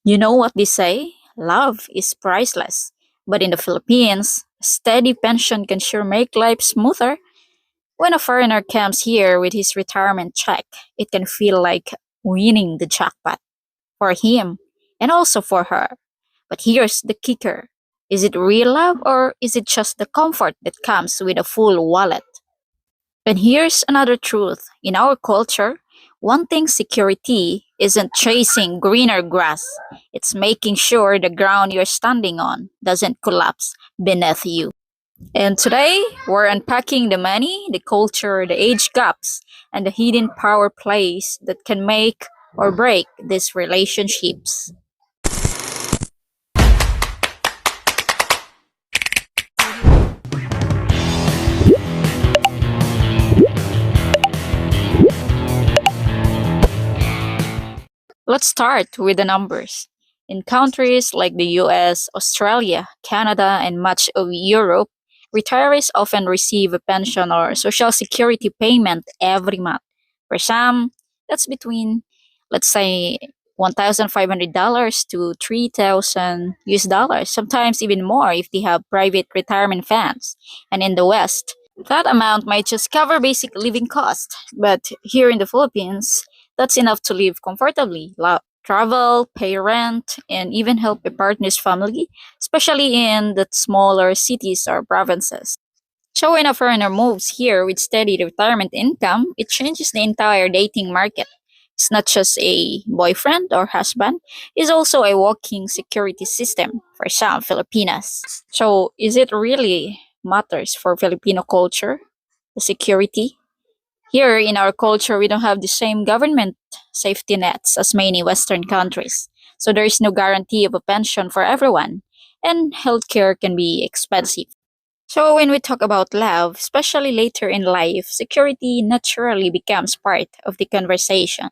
You know what they say? Love is priceless. But in the Philippines, a steady pension can sure make life smoother. When a foreigner comes here with his retirement check, it can feel like winning the jackpot for him and also for her. But here's the kicker. Is it real love or is it just the comfort that comes with a full wallet? And here's another truth. In our culture, wanting security isn't chasing greener grass. It's making sure the ground you're standing on doesn't collapse beneath you. And today, we're unpacking the money, the culture, the age gaps, and the hidden power plays that can make or break these relationships. Let's start with the numbers. In countries like the US, Australia, Canada, and much of Europe, retirees often receive a pension or social security payment every month. For some, that's between, let's say, $1,500 to 3,000 US dollars, sometimes even more if they have private retirement funds. And in the West, that amount might just cover basic living costs. But here in the Philippines, that's enough to live comfortably, travel, pay rent, and even help a partner's family, especially in the smaller cities or provinces. So when a foreigner moves here with steady retirement income, it changes the entire dating market. It's not just a boyfriend or husband, it's also a walking security system for some Filipinas. So is it really matters for Filipino culture, the security? Here in our culture, we don't have the same government safety nets as many Western countries. So there is no guarantee of a pension for everyone, and healthcare can be expensive. So when we talk about love, especially later in life, security naturally becomes part of the conversation.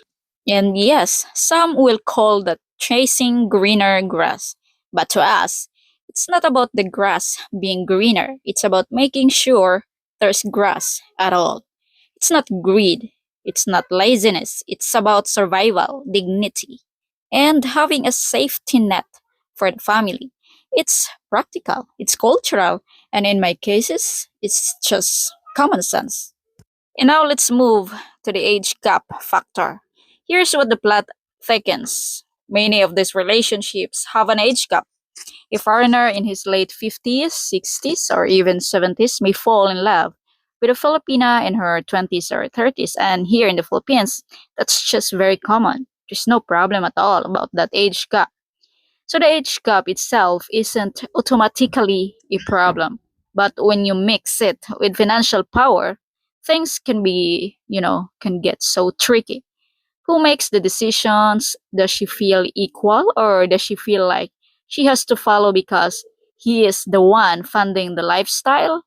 And yes, some will call that chasing greener grass. But to us, it's not about the grass being greener, it's about making sure there's grass at all. It's not greed, it's not laziness, it's about survival, dignity, and having a safety net for the family. It's practical, it's cultural, and in my cases, it's just common sense. And now let's move to the age gap factor. Here's what the plot thickens. Many of these relationships have an age gap. A foreigner in his late 50s, 60s, or even 70s may fall in love with a Filipina in her 20s or 30s. And here in the Philippines, that's just very common. There's no problem at all about that age gap. So the age gap itself isn't automatically a problem. But when you mix it with financial power, things can be, can get so tricky. Who makes the decisions? Does she feel equal or does she feel like she has to follow because he is the one funding the lifestyle?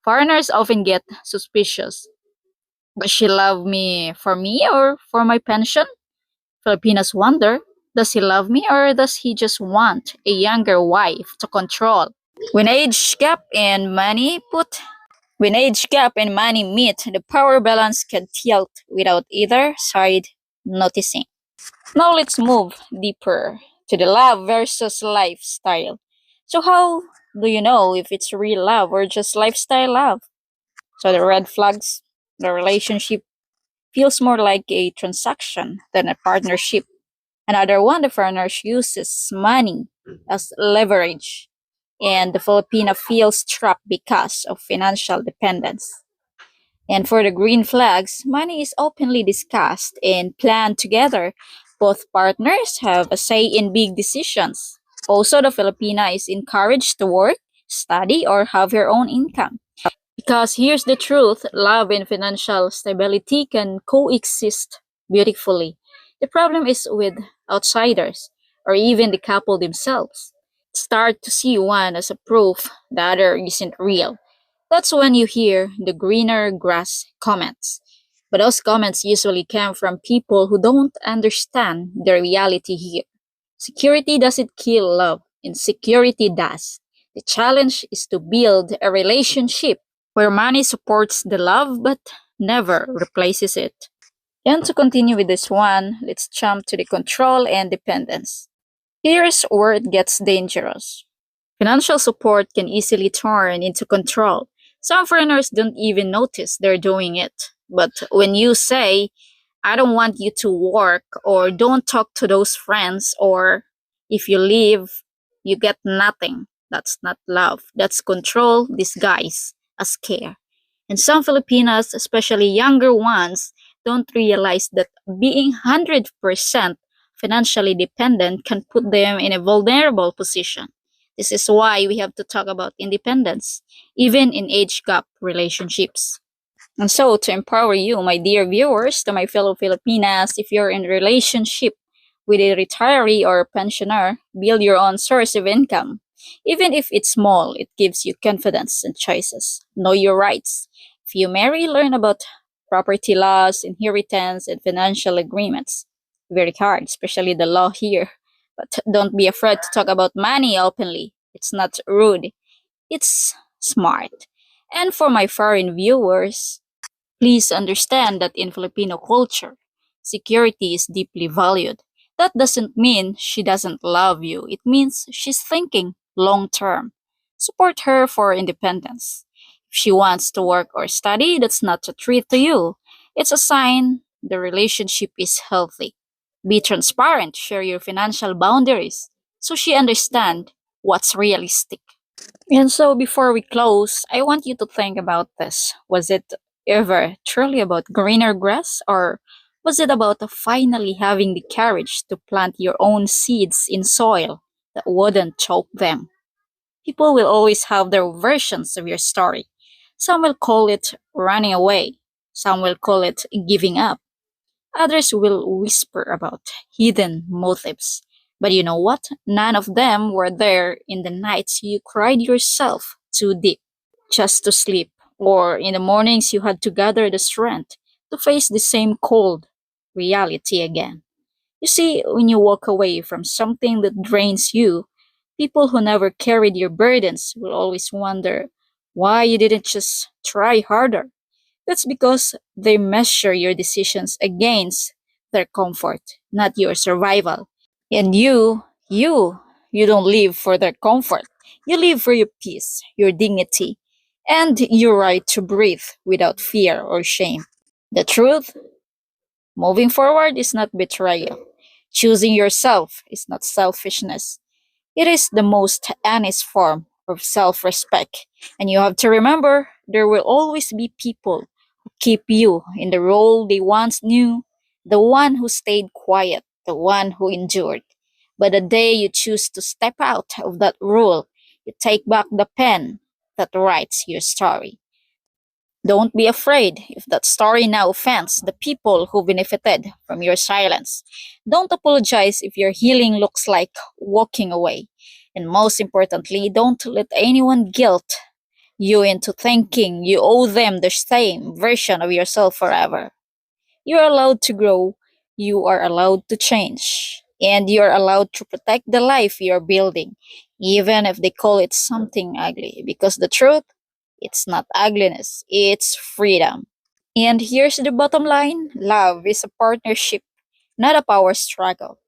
Foreigners often get suspicious. Does she love me or for my pension? Filipinos wonder, does he love me or does he just want a younger wife to control? When age gap and money put when age gap and money meet, the power balance can tilt without either side noticing. Now let's move deeper to the love versus lifestyle. So how do you know if it's real love or just lifestyle love? So the red flags, the relationship feels more like a transaction than a partnership. Another one, the foreigner uses money as leverage, and the Filipino feels trapped because of financial dependence. And for the green flags, money is openly discussed and planned together. Both partners have a say in big decisions. Also, the Filipina is encouraged to work, study, or have her own income. Because here's the truth, love and financial stability can coexist beautifully. The problem is with outsiders, or even the couple themselves. Start to see one as a proof the other isn't real. That's when you hear the greener grass comments. But those comments usually come from people who don't understand the reality here. Security doesn't kill love, insecurity does. The challenge is to build a relationship where money supports the love but never replaces it. And to continue with this one, let's jump to the control and dependence. Here's where it gets dangerous. Financial support can easily turn into control. Some foreigners don't even notice they're doing it. But when you say, I don't want you to work, or don't talk to those friends, or if you leave, you get nothing, that's not love. That's control disguised as care. And some Filipinas, especially younger ones, don't realize that being 100% financially dependent can put them in a vulnerable position. This is why we have to talk about independence, even in age gap relationships. And so, to empower you, my dear viewers, to my fellow Filipinas, if you're in a relationship with a retiree or pensioner, build your own source of income. Even if it's small, it gives you confidence and choices. Know your rights. If you marry, learn about property laws, inheritance, and financial agreements. Very hard, especially the law here. But don't be afraid to talk about money openly. It's not rude, it's smart. And for my foreign viewers, please understand that in Filipino culture, security is deeply valued. That doesn't mean she doesn't love you. It means she's thinking long term. Support her for independence. If she wants to work or study, that's not a treat to you. It's a sign the relationship is healthy. Be transparent, share your financial boundaries so she understands what's realistic. And so before we close, I want you to think about this. Was it ever truly about greener grass, or was it about finally having the courage to plant your own seeds in soil that wouldn't choke them? People will always have their versions of your story. Some will call it running away, some will call it giving up. Others will whisper about hidden motives. But you know what? None of them were there in the nights you cried yourself too deep just to sleep, or in the mornings you had to gather the strength to face the same cold reality again. You see, when you walk away from something that drains you, people who never carried your burdens will always wonder why you didn't just try harder. That's because they measure your decisions against their comfort, not your survival. And you don't live for their comfort. You live for your peace, your dignity, and your right to breathe without fear or shame. The truth, moving forward is not betrayal. Choosing yourself is not selfishness. It is the most honest form of self respect. And you have to remember there will always be people who keep you in the role they once knew, the one who stayed quiet, the one who endured. But the day you choose to step out of that role, you take back the pen that writes your story. Don't be afraid if that story now offends the people who benefited from your silence. Don't apologize if your healing looks like walking away. And most importantly, don't let anyone guilt you into thinking you owe them the same version of yourself forever. You're allowed to grow, you are allowed to change, and you're allowed to protect the life you're building, even if they call it something ugly. Because the truth, it's not ugliness, it's freedom. And here's the bottom line: love is a partnership, not a power struggle.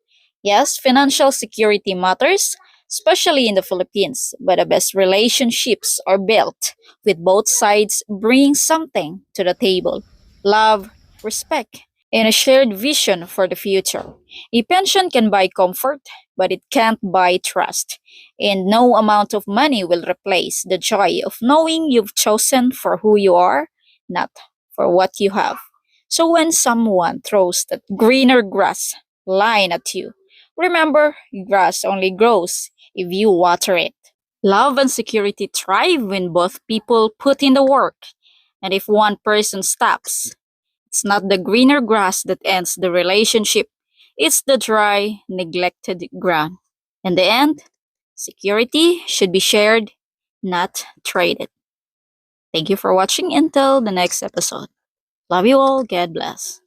Yes, financial security matters, especially in the Philippines, but the best relationships are built with both sides bringing something to the table: love, respect, and a shared vision for the future. A pension can buy comfort, but it can't buy trust. And no amount of money will replace the joy of knowing you've chosen for who you are, not for what you have. So when someone throws that greener grass line at you, remember, grass only grows if you water it. Love and security thrive when both people put in the work. And if one person stops, it's not the greener grass that ends the relationship, it's the dry, neglected ground. In the end, security should be shared, not traded. Thank you for watching until the next episode. Love you all. God bless.